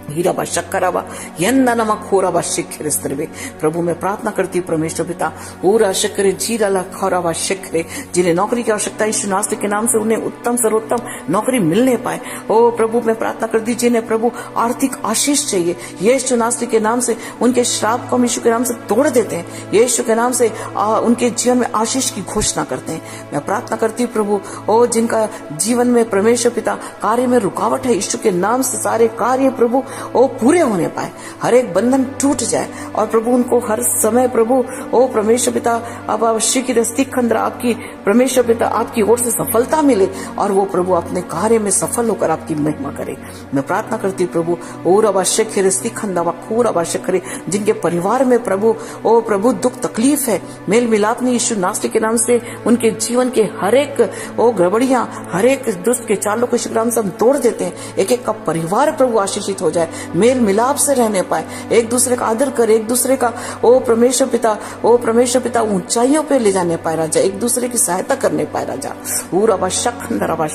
हीराबा शक्कराबा यंदा नमक खोराबा शिखर स्तरवे। प्रभु मैं प्रार्थना करती हूँ परमेश्वर पिता पूरा शक्कर जीरा खोराबा शिखरे, जिन्हें नौकरी की आवश्यकता यीशु नासरी के नाम से उन्हें उत्तम सर्वोत्तम नौकरी मिलने पाए। ओ प्रभु मैं प्रार्थना करती जिन्हें प्रभु आर्थिक आशीष चाहिए यीशु नासरी के नाम से उनके श्राप को हम यीशु के नाम से तोड़ देते हैं, यीशु के नाम से उनके जीवन में आशीष की घोषणा करते हैं। मैं प्रार्थना करती हूँ प्रभु ओ जिनका जीवन में परमेश्वर पिता कार्य में रुकावट है, यीशु के नाम से सारे कार्य प्रभु ओ पूरे होने पाए, हर एक बंधन टूट जाए और प्रभु उनको हर समय प्रभु ओ परमेश्वर पिता अब अवश्य की रस्ती खंद्र आपकी परमेश्वर पिता आपकी ओर से सफलता मिले और वो प्रभु अपने कार्य में सफल होकर आपकी महिमा करे। मैं प्रार्थना करती प्रभु और अवश्य रस्ती खंदा खूर अवश्य करे जिनके परिवार में प्रभु ओ प्रभु दुख तकलीफ है, मेल मिलाप नहीं यीशु नासरी के नाम से उनके जीवन के हर एक ओ गड़बड़ियां, हर एक दुष्ट के चालों को यीशु नाम से हम तोड़ देते हैं। एक एक का परिवार प्रभु आशीषित हो जाए, मेल मिलाप से रहने पाए, एक दूसरे का आदर करे, एक दूसरे का ओ परमेश्वर पिता ऊंचाइयों पे ले जाने पाए राजा, एक दूसरे की सहायता करने पाए राजा।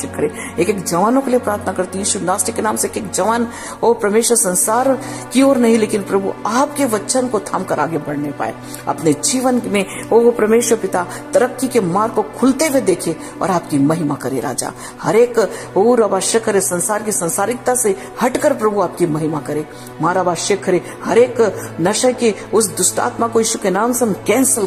करे एक एक जवानों के लिए प्रार्थना करती यीशु नासरी के नाम से, एक जवान ओ परमेश्वर संसार की ओर नहीं लेकिन प्रभु आपके वचन को थाम कर आगे बढ़ने पाए, अपने जीवन में ओ परमेश्वर पिता तरक्की के मार्ग को खुलते हुए देखे और आपकी महिमा करे राजा। हर एक और अवश्य करे संसार की संसारिकता से हटकर प्रभु आपकी महिमा करे, मारा अवश्य करे हर एक नशे के उस दुष्ट आत्मा को यीशु के नाम से हम कैंसिल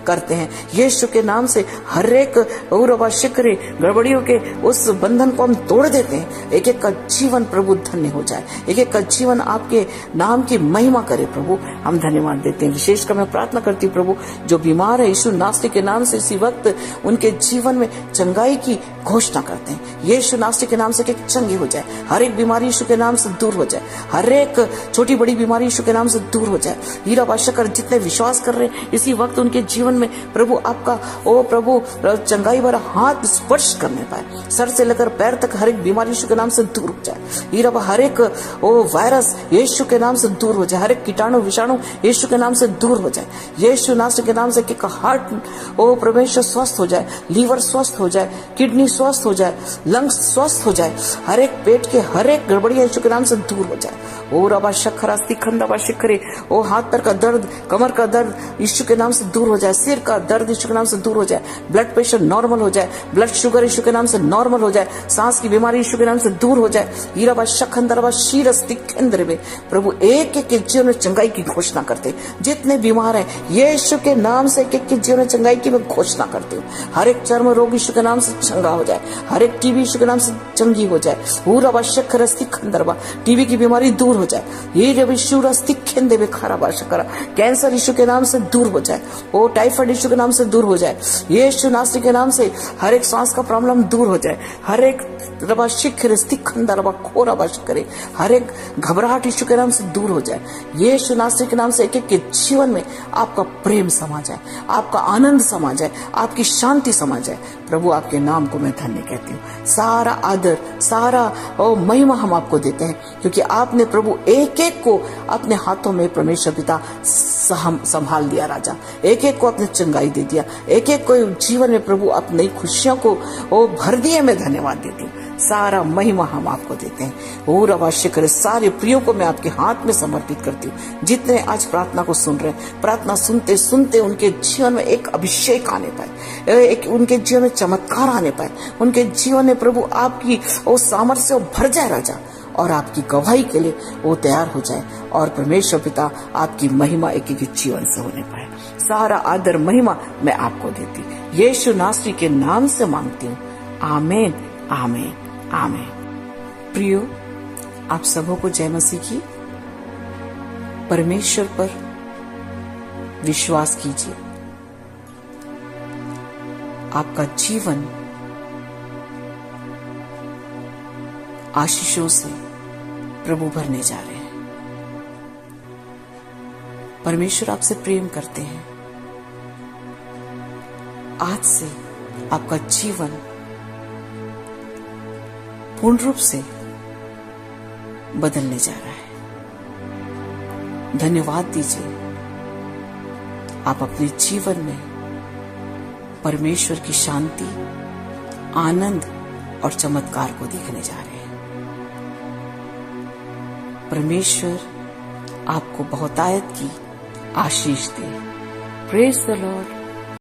करते हैं यीशु के नाम से, हर एक और अवश्य करे गड़बड़ियों के उस बंधन को हम तोड़ देते हैं। एक एक का जीवन प्रभु धन्य हो जाए, एक एक का जीवन आपके नाम की महिमा करे प्रभु, हम धन्यवाद देते हैं। विशेषकर मैं प्रार्थना करती हूँ प्रभु जो बीमार है यीशु नासरी के नाम से इसी वक्त उनके जीवन में चंगाई की घोषणा करते हैं, यीशु नासरी के नाम से कि चंगी हो जाए, हर एक बीमारी यीशु के नाम से दूर हो जाए, हर एक छोटी बड़ी बीमारी यीशु के नाम से दूर हो जाए। हीरा बादशाह जितने विश्वास कर रहे हैं इसी वक्त उनके जीवन में प्रभु आपका ओ प्रभु चंगाई वाला हाथ स्पर्श करने पाए, सर से लेकर पैर तक हर एक बीमारी यीशु के नाम से दूर हो जाए। हीरा हर एक ओ वायरस यीशु के नाम से दूर हो जाए, हर एक कीटाणु विषाणु यीशु के नाम से दूर हो जाए, यीशु नासरी के नाम से कि हार्ट ओ परमेश्वर स्वस्थ हो जाए, लीवर स्वस्थ हो जाए, किडनी स्वस्थ हो जाए, लंग्स स्वस्थ हो जाए, हर एक पेट के हर एक गड़बड़ियां यीशु के नाम से दूर हो जाए। ओ रबा शखरास्ती खंडा शिखरे ओ हाथ पैर का दर्द, कमर का दर्द यीशु के नाम से दूर हो जाए, सिर का दर्द यीशु के नाम से दूर हो जाए, ब्लड प्रेशर नॉर्मल हो जाए, ब्लड शुगर यीशु के नाम से नॉर्मल हो जाए, सांस की बीमारी यीशु के नाम से दूर हो जाए। हीरा शखंदरबा शीरस्ती केंद्र में प्रभु एक एक के जीवन में चंगाई की घोषणा करते, जितने बीमार हैं यीशु के नाम से एक एक के जीवन में चंगाई की मैं घोषणा करती हूँ। हर एक चर्म रोग यीशु के नाम से चंगा हो जाए, हर एक टीबी यीशु के नाम से चंगी हो जाए। पूरा शखरस्ती खंदरबा टीबी की बीमारी बीमारी दूर हो जाए। ये जब यीशु रस्तिखेंदे बे खराब करा, कैंसर यीशु के नाम से दूर हो जाए, वो टाइफाइड यीशु के नाम से दूर हो जाए। ये यीशु नासरी के नाम से हर एक सांस का प्रॉब्लम दूर हो जाए। हर एक रबा शिखर स्तिखंदा रबा खोरा बश करे, हर एक घबराहट यीशु के नाम से दूर हो जाए। ये यीशु नासरी के नाम से एक एक के जीवन में आपका प्रेम समा जाए, आपका आनंद समा जाए, आपकी शांति समा जाए। प्रभु आपके नाम को मैं धन्य कहती हूँ। सारा आदर, सारा महिमा हम आपको देते हैं, क्योंकि आपने प्रभु एक एक को अपने हाथों में परमेश्वर पिता संभाल दिया। राजा एक एक को अपने चंगाई दे दिया, एक एक को जीवन में प्रभु अपनी खुशियों को भर दिए। मैं धन्यवाद देती हूँ। सारा महिमा हम आपको देते हैं। और अवश्य करे सारे प्रियो को मैं आपके हाथ में समर्पित करती हूँ। जितने आज प्रार्थना को सुन रहे हैं, प्रार्थना सुनते सुनते उनके जीवन में एक अभिषेक आने पाए, एक उनके जीवन में चमत्कार आने पाए, उनके जीवन में प्रभु आपकी वो सामर्थ्य से भर जाए राजा, और आपकी गवाही के लिए वो तैयार हो जाए, और परमेश्वर पिता आपकी महिमा एक एक जीवन से होने पाए। सारा आदर महिमा मैं आपको देती यीशु नासरी के नाम से मांगती हूँ। आमीन, आमीन, आमीन। प्रियो, आप सबों को जय मसीह की। परमेश्वर पर विश्वास कीजिए। आपका जीवन आशीषों से प्रभु भरने जा रहे हैं। परमेश्वर आपसे प्रेम करते हैं। आज से आपका जीवन पूर्ण रूप से बदलने जा रहा है। धन्यवाद दीजिए। आप अपने जीवन में परमेश्वर की शांति, आनंद और चमत्कार को देखने जा रहे हैं। परमेश्वर आपको बहुतायत की आशीष दे। Praise the Lord.